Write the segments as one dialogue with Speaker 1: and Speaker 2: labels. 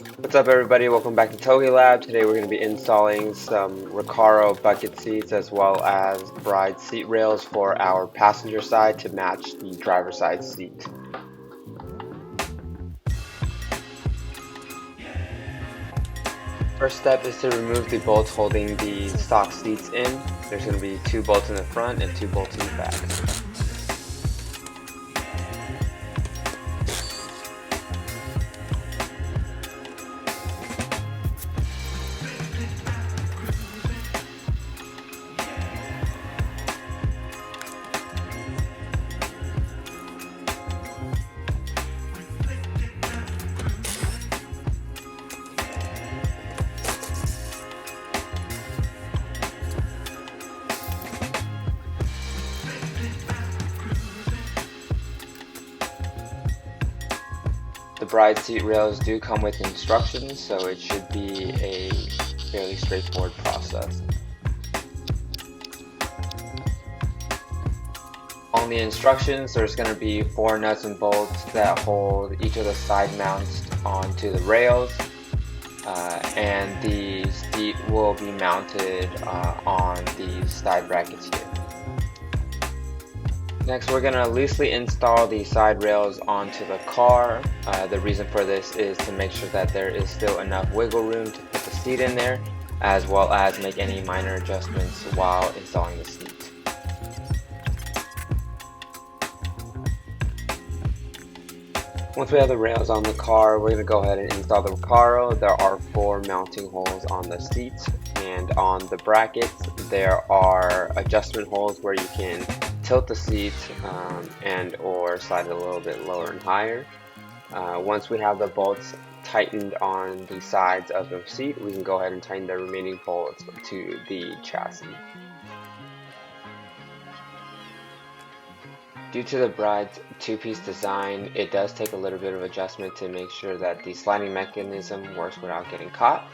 Speaker 1: What's up everybody, welcome back to Togi Lab. Today we're going to be installing some Recaro bucket seats as well as bride seat rails for our passenger side to match the driver side seat. First step is to remove the bolts holding the stock seats in. There's going to be 2 bolts in the front and 2 bolts in the back. The bride seat rails do come with instructions, so it should be a fairly straightforward process. On the instructions, there's going to be 4 nuts and bolts that hold each of the side mounts onto the rails, and the seat will be mounted on these side brackets here. Next, we're going to loosely install the side rails onto the car. The reason for this is to make sure that there is still enough wiggle room to put the seat in there, as well as make any minor adjustments while installing the seat. Once we have the rails on the car, we're going to go ahead and install the Recaro. There are 4 mounting holes on the seats, and on the brackets there are adjustment holes where you can tilt the seat and or slide it a little bit lower and higher. Once we have the bolts tightened on the sides of the seat, we can go ahead and tighten the remaining bolts to the chassis. Due to the bride's 2-piece design, it does take a little bit of adjustment to make sure that the sliding mechanism works without getting caught.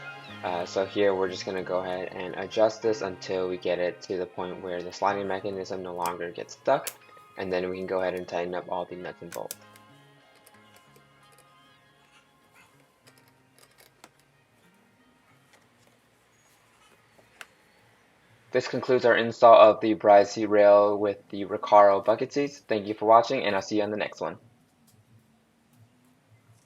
Speaker 1: So here we're just going to go ahead and adjust this until we get it to the point where the sliding mechanism no longer gets stuck, and then we can go ahead and tighten up all the nuts and bolts. This concludes our install of the bride seat rail with the Recaro bucket seats. Thank you for watching, and I'll see you on the next one.